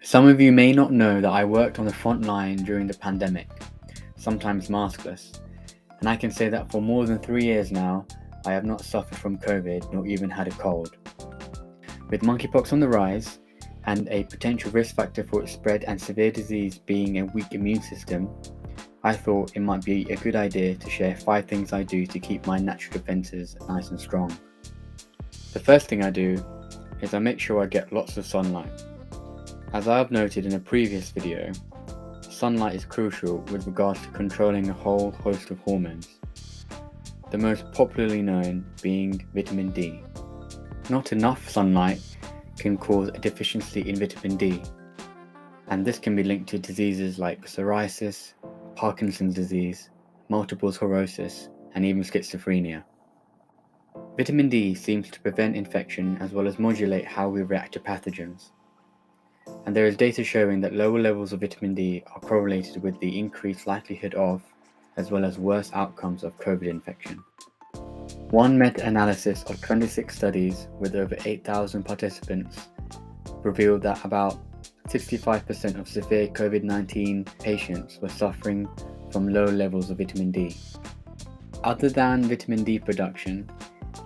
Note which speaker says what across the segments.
Speaker 1: Some of you may not know that I worked on the front line during the pandemic, sometimes maskless, and I can say that for more than 3 years now, I have not suffered from COVID nor even had a cold. With monkeypox on the rise, and a potential risk factor for its spread and severe disease being a weak immune system, I thought it might be a good idea to share 5 things I do to keep my natural defences nice and strong. The first thing I do is I make sure I get lots of sunlight. As I have noted in a previous video, sunlight is crucial with regards to controlling a whole host of hormones, the most popularly known being vitamin D. Not enough sunlight can cause a deficiency in vitamin D, and this can be linked to diseases like psoriasis, Parkinson's disease, multiple sclerosis, and even schizophrenia. Vitamin D seems to prevent infection as well as modulate how we react to pathogens. And there is data showing that lower levels of vitamin D are correlated with the increased likelihood of, as well as worse outcomes of COVID infection. One meta-analysis of 26 studies with over 8,000 participants revealed that about 65% of severe COVID-19 patients were suffering from low levels of vitamin D. Other than vitamin D production,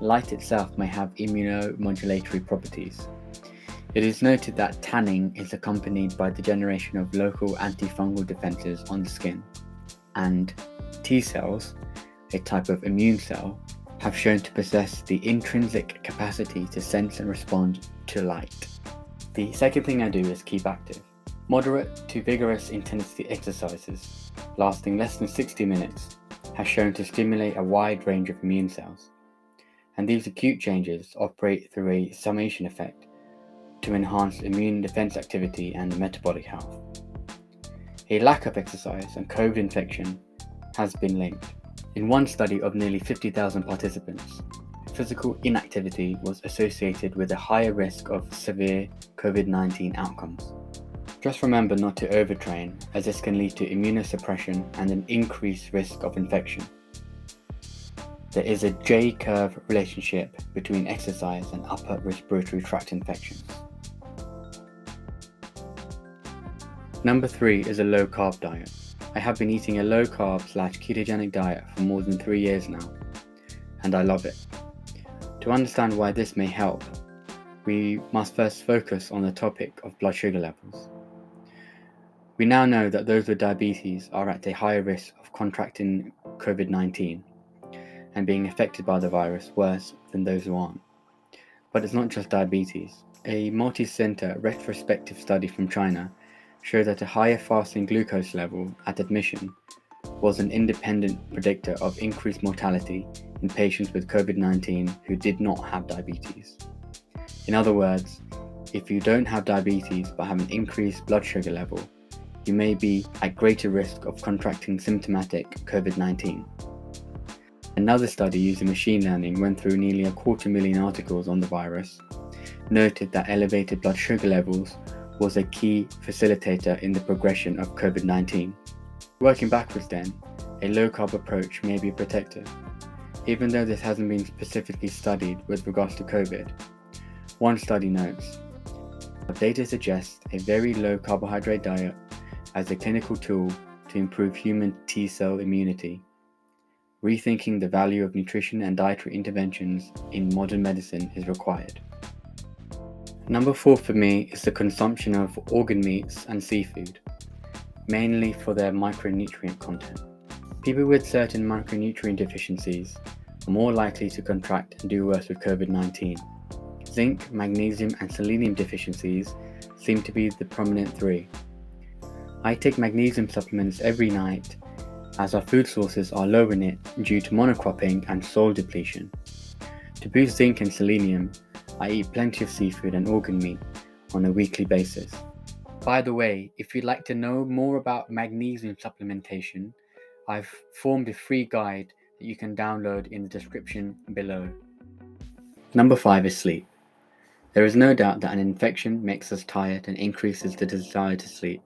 Speaker 1: light itself may have immunomodulatory properties. It is noted that tanning is accompanied by the generation of local antifungal defenses on the skin, and T cells, a type of immune cell, have shown to possess the intrinsic capacity to sense and respond to light. The second thing I do is keep active. Moderate to vigorous intensity exercises, lasting less than 60 minutes, has shown to stimulate a wide range of immune cells. And these acute changes operate through a summation effect to enhance immune defense activity and metabolic health. A lack of exercise and COVID infection has been linked. In one study of nearly 50,000 participants, physical inactivity was associated with a higher risk of severe COVID-19 outcomes. Just remember not to overtrain, as this can lead to immunosuppression and an increased risk of infection. There is a J-curve relationship between exercise and upper respiratory tract infections. Number 3 is a low-carb diet. I have been eating a low-carb/ketogenic diet for more than 3 years now, and I love it. To understand why this may help, we must first focus on the topic of blood sugar levels. We now know that those with diabetes are at a higher risk of contracting COVID-19 and being affected by the virus worse than those who aren't. But it's not just diabetes. A multi-center retrospective study from China showed that a higher fasting glucose level at admission was an independent predictor of increased mortality in patients with COVID-19 who did not have diabetes. In other words, if you don't have diabetes but have an increased blood sugar level, you may be at greater risk of contracting symptomatic COVID-19. Another study using machine learning went through nearly 250,000 articles on the virus, noted that elevated blood sugar levels was a key facilitator in the progression of COVID-19. Working backwards then, a low-carb approach may be protective, even though this hasn't been specifically studied with regards to COVID. One study notes, data suggests a very low carbohydrate diet as a clinical tool to improve human T-cell immunity. Rethinking the value of nutrition and dietary interventions in modern medicine is required. Number 4 for me is the consumption of organ meats and seafood, mainly for their micronutrient content. People with certain micronutrient deficiencies are more likely to contract and do worse with COVID-19. Zinc, magnesium, and selenium deficiencies seem to be the prominent 3. I take magnesium supplements every night as our food sources are low in it due to monocropping and soil depletion. To boost zinc and selenium, I eat plenty of seafood and organ meat on a weekly basis. By the way, if you'd like to know more about magnesium supplementation, I've formed a free guide that you can download in the description below. Number 5 is sleep. There is no doubt that an infection makes us tired and increases the desire to sleep,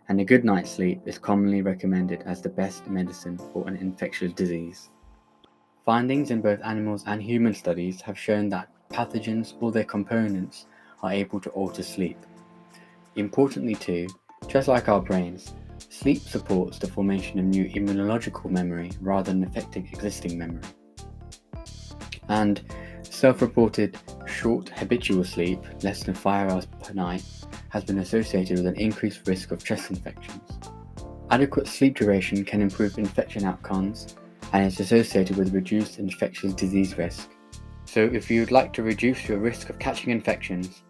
Speaker 1: and a good night's sleep is commonly recommended as the best medicine for an infectious disease. Findings in both animals and human studies have shown that pathogens or their components are able to alter sleep. Importantly too, just like our brains, sleep supports the formation of new immunological memory rather than affecting existing memory. And self-reported short habitual sleep, less than 5 hours per night, has been associated with an increased risk of chest infections. Adequate sleep duration can improve infection outcomes and is associated with reduced infectious disease risk. So if you'd like to reduce your risk of catching infections,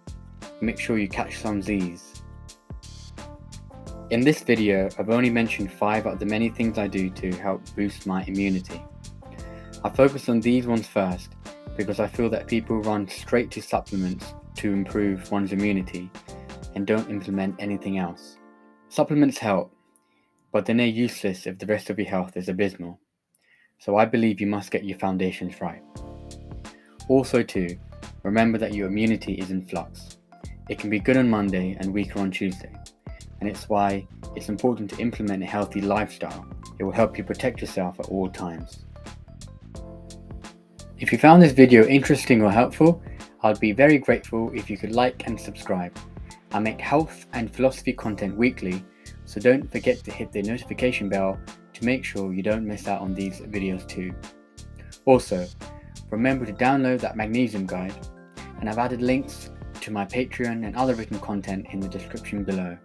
Speaker 1: make sure you catch some Z's. In this video, I've only mentioned 5 out of the many things I do to help boost my immunity. I focus on these ones first because I feel that people run straight to supplements to improve one's immunity and don't implement anything else. Supplements help, but then they're useless if the rest of your health is abysmal. So I believe you must get your foundations right. Also too, remember that your immunity is in flux. It can be good on Monday and weaker on Tuesday, and it's why it's important to implement a healthy lifestyle. It will help you protect yourself at all times. If you found this video interesting or helpful, I'd be very grateful if you could like and subscribe. I make health and philosophy content weekly, so don't forget to hit the notification bell to make sure you don't miss out on these videos too. Also, remember to download that magnesium guide, and I've added links to my Patreon and other written content in the description below.